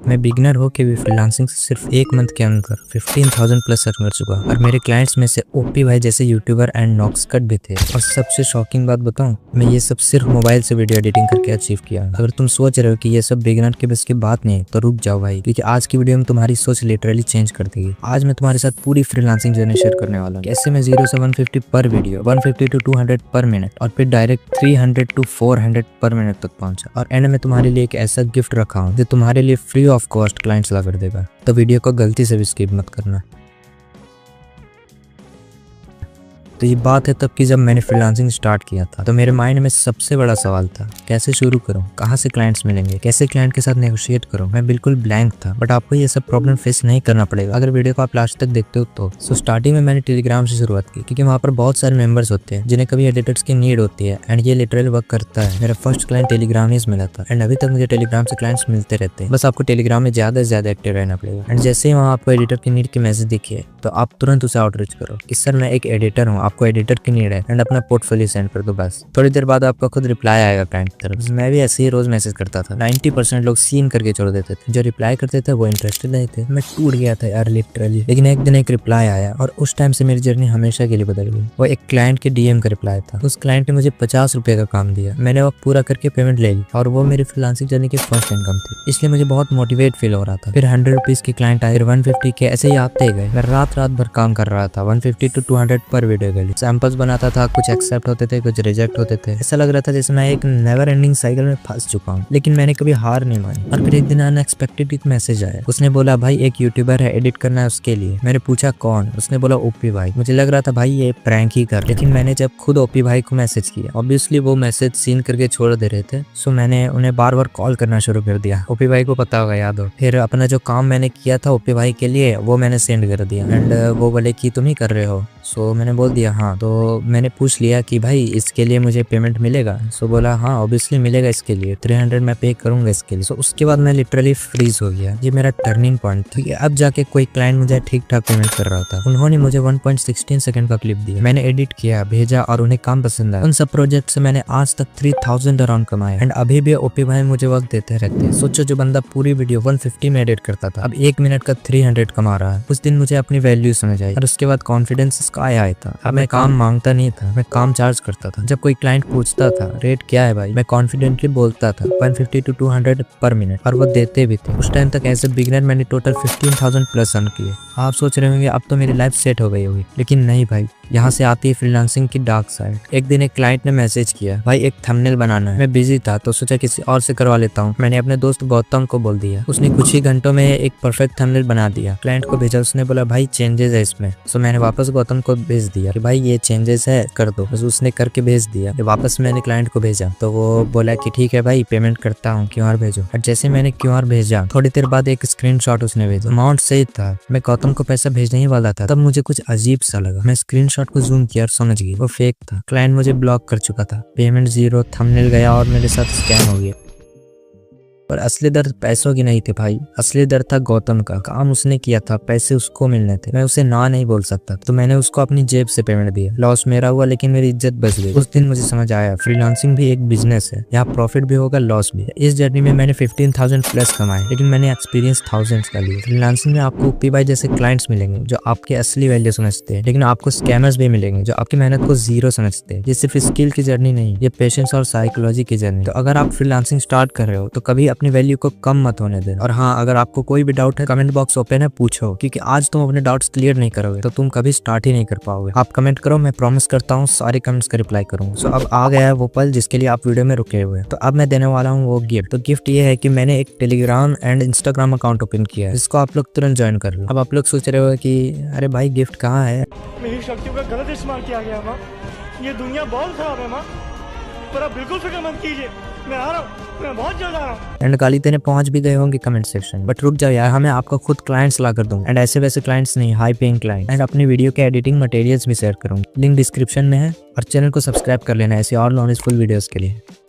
मैं बिगिनर हो के भी फ्रीलांसिंग से सिर्फ 1 मंथ के अंदर 15,000 प्लस अर्न कर चुका और मेरे क्लाइंट्स में से ओपी भाई जैसे यूट्यूबर एंड नॉक्सकट भी थे। और सबसे शॉकिंग बात बताऊं, मैं ये सब सिर्फ मोबाइल से वीडियो एडिटिंग करके अचीव किया। अगर तुम सोच रहे हो कि ये सब बिगिनर के बस की बात नहीं तो रुक जाओ भाई, क्योंकि आज की वीडियो में तुम्हारी सोच लिटरली चेंज कर देगी। आज मैं तुम्हारे साथ पूरी फ्रीलांसिंग जर्नी शेयर करने वाला हूँ। कैसे मैं 0 से 150 पर वीडियो, 150 टू 200 पर मिनट और फिर डायरेक्ट 300 टू 400 पर मिनट तक पहुंचा। और एंड में तुम्हारे लिए एक ऐसा गिफ्ट रखा हूँ जो तुम्हारे लिए फ्री ऑफ कॉस्ट क्लाइंट्स ला कर देगा। तो वीडियो को गलती से भी स्किप मत करना। तो ये बात है तब की जब मैंने फ्रीलांसिंग स्टार्ट किया था, तो मेरे माइंड में सबसे बड़ा सवाल था कैसे शुरू करूं, कहां से क्लाइंट्स मिलेंगे, कैसे क्लाइंट के साथ नेगोशिएट करूं। मैं बिल्कुल ब्लैंक था, बट आपको ये सब प्रॉब्लम फेस नहीं करना पड़ेगा अगर वीडियो को आप लास्ट तक देखते हो तो। सो स्टार्टिंग में मैंने टेलीग्राम से शुरुआत की, क्योंकि वहाँ पर बहुत सारे मेंबर्स होते हैं जिन्हें कभी एडिटर्स की नीड होती है एंड ये लिटरल वर्क करता है। मेरा फर्स्ट क्लाइंट टेलीग्राम ही मिला था एंड अभी तक मुझे टेलीग्राम से क्लाइंट्स मिलते रहते हैं। बस आपको टेलीग्राम में ज्यादा से ज्यादा एक्टिव रहना पड़ेगा एंड जैसे ही वहाँ आपको एडिटर की नीड की मैसेज दिखे तो आप तुरंत उसे आउटरीच करो कि सर मैं एक एडिटर हूँ, आपको एडिटर की नीड है एंड अपना पोर्टफोलियो सेंड कर दो। बस थोड़ी देर बाद आपका खुद रिप्लाई आएगा क्लाइंट की तरफ। मैं भी ऐसे ही रोज मैसेज करता था। 90% लोग सीन करके छोड़ देते थे, जो रिप्लाई करते थे वो इंटरेस्टेड नहीं थे। मैं टूट गया था यार लिटरली। लेकिन एक दिन एक रिप्लाई आया और उस टाइम से मेरी जर्नी हमेशा के लिए बदल गई। वो एक क्लाइंट के डीएम का रिप्लाई था। उस क्लाइंट ने मुझे 50 रुपए का काम दिया। मैंने वो पूरा करके पेमेंट ले ली और वो मेरी फ्रीलांसिंग जर्नी की फर्स्ट इनकम थी, इसलिए मुझे बहुत मोटिवेट फील हो रहा था। फिर 100 रुपीज के क्लाइंट आए, 150 के, ऐसे ही आते गए। मैं रात भर काम कर रहा था 150 टू 200 पर वीडियो के लिए। सैंपल्स बनाता था, कुछ एक्सेप्ट होते थे, कुछ रिजेक्ट होते थे। ऐसा लग रहा था जैसे मैं एक नेवर एंडिंग साइकिल में फंस चुका हूँ, लेकिन मैंने कभी हार नहीं मानी। और फिर एक दिन अनएक्सपेक्टेड एक मैसेज आया। उसने बोला भाई एक यूट्यूबर है, एडिट करना है उसके लिए। मैंने पूछा कौन? उसने बोला ओपी भाई। मुझे लग रहा था भाई ये प्रैंक ही कर, लेकिन मैंने जब खुद ओपी भाई को मैसेज किया, ऑब्वियसली वो मैसेज सीन करके छोड़ दे रहे थे, सो मैंने उन्हें बार बार कॉल करना शुरू कर दिया। ओपी भाई को पता होगा, याद हो। फिर अपना जो काम मैंने किया था ओपी भाई के लिए वो मैंने सेंड कर दिया एंड वो बोले कि तुम ही कर रहे हो। सो मैंने बोल दिया हाँ। तो मैंने पूछ लिया कि भाई इसके लिए मुझे पेमेंट मिलेगा? सो बोला हाँ ऑब्वियसली मिलेगा, इसके लिए 300 मैं पे करूंगा इसके लिए। सो उसके बाद मैं लिटरली फ्रीज हो गया। ये मेरा टर्निंग पॉइंट था। अब जाके कोई क्लाइंट मुझे ठीक ठाक पेमेंट कर रहा था। उन्होंने मुझे 1.16 सेकंड का क्लिप दिया। मैंने एडिट किया, भेजा और उन्हें काम पसंद आया। उन सब प्रोजेक्ट से मैंने आज तक 3000 अराउंड कमाया एंड अभी भी ओपी भाई मुझे वक्त देते रहते हैं। सोचो जो बंदा पूरी वीडियो 150 में एडिट करता था, अब 1 मिनट का 300 कमा रहा है। उस दिन मुझे अपनी वैल्यू समझ आई और उसके बाद कॉन्फिडेंस स्काई हाई था। अब मैं काम मांगता नहीं था, मैं काम चार्ज करता था। जब कोई क्लाइंट पूछता था रेट क्या है भाई, मैं कॉन्फिडेंटली बोलता था 150 टू 200 पर मिनट और वो देते भी थे। उस टाइम तक एज ए बिगिनर मैंने टोटल 15,000 प्लस अर्न किए। आप सोच रहे होंगे अब तो मेरी लाइफ सेट हो गई होगी, लेकिन नहीं भाई, यहाँ से आती है फ्रीलांसिंग की डार्क साइड। एक दिन एक क्लाइंट ने मैसेज किया भाई एक थंबनेल बनाना है। मैं बिजी था तो सोचा किसी और से करवा लेता हूँ। मैंने अपने दोस्त गौतम को बोल दिया। उसने कुछ ही घंटों में एक परफेक्ट थंबनेल बना दिया। क्लाइंट को भेजा, उसने बोला भाई चेंजेस है इसमें। सो मैंने वापस गौतम को भेज दिया कि भाई ये चेंजेस है कर दो। बस उसने करके भेज दिया। वापस मैंने क्लाइंट को भेजा तो वो बोला कि ठीक है भाई पेमेंट करता हूँ, क्यूआर भेजो। और जैसे मैंने क्यूआर भेजा थोड़ी देर बाद एक स्क्रीनशॉट उसने भेजा। अमाउंट सही था, मैं गौतम को पैसा भेजने ही वाला था। तब मुझे कुछ अजीब सा लगा। मैं स्क्रीनशॉट को जूम किया और समझ गई वो फेक था। क्लाइंट मुझे ब्लॉक कर चुका था, पेमेंट जीरो, थंबनेल गया और मेरे साथ स्कैम हो गया। पर असली दर्द पैसों की नहीं थे भाई, असली दर्द था गौतम का। काम उसने किया था, पैसे उसको मिलने थे, मैं उसे ना नहीं बोल सकता, तो मैंने उसको अपनी जेब से पेमेंट दिया। लॉस मेरा हुआ लेकिन मेरी इज्जत बच गई। उस दिन मुझे समझ आया फ्रीलांसिंग भी एक बिजनेस है, यहाँ प्रॉफिट भी होगा लॉस भी है। इस जर्नी में मैंने 15,000 प्लस कमाए, लेकिन मैंने एक्सपीरियंस थाउजेंड्स का लिया। फ्रीलांसिंग में आपको ओपी भाई जैसे क्लाइंट्स मिलेंगे जो आपकी असली वैल्यू समझते हैं, लेकिन आपको स्कैमर्स भी मिलेंगे जो आपकी मेहनत को जीरो समझते हैं। ये सिर्फ स्किल की जर्नी नहीं, ये पेशेंस और साइकोलॉजी की जर्नी। तो अगर आप फ्रीलांसिंग स्टार्ट कर रहे हो तो कभी अपनी वैल्यू को कम मत होने दे। और हाँ, अगर आपको कोई भी डाउट है कमेंट बॉक्स ओपन है, पूछो, क्योंकि आज तुम अपने डाउट्स क्लियर नहीं करोगे तो तुम कभी स्टार्ट ही नहीं कर पाओगे। आप कमेंट करो, मैं प्रॉमिस करता हूँ सारे कमेंट्स का रिप्लाई करूंगा। सो अब आ गया है वो पल जिसके लिए आप वीडियो में रुके हुए हैं। तो अब मैं देने वाला हूँ वो गिफ्ट। तो गिफ्ट ये है कि मैंने एक Telegram and Instagram account open किया है, जिसको आप लोग तुरंत ज्वाइन कर लो। अब आप लोग सोच रहे हो कि अरे भाई गिफ्ट कहाँ है? मेरी शक्तियों का गलत इस्तेमाल किया गया माँ। ये दुनिया बहुत खराब है माँ, पर आप बिल्कुल फिक्र मत कीजिए, मैं आ रहा हूँ, मैं बहुत जल्द आ रहा हूँ। एंड गाली देने पहुंच भी गए होंगे कमेंट सेक्शन, बट रुक जाओ यार, हमें आपको खुद क्लाइंट्स ला कर दूंगा एंड ऐसे वैसे क्लाइंट्स नहीं, हाई पेइंग क्लाइंट। एंड अपनी वीडियो के एडिटिंग मटेरियल्स भी शेयर करूंगा, लिंक डिस्क्रिप्शन में है। और चैनल को सब्सक्राइब कर लेना ऐसी और नॉलेजफुल वीडियोस के लिए।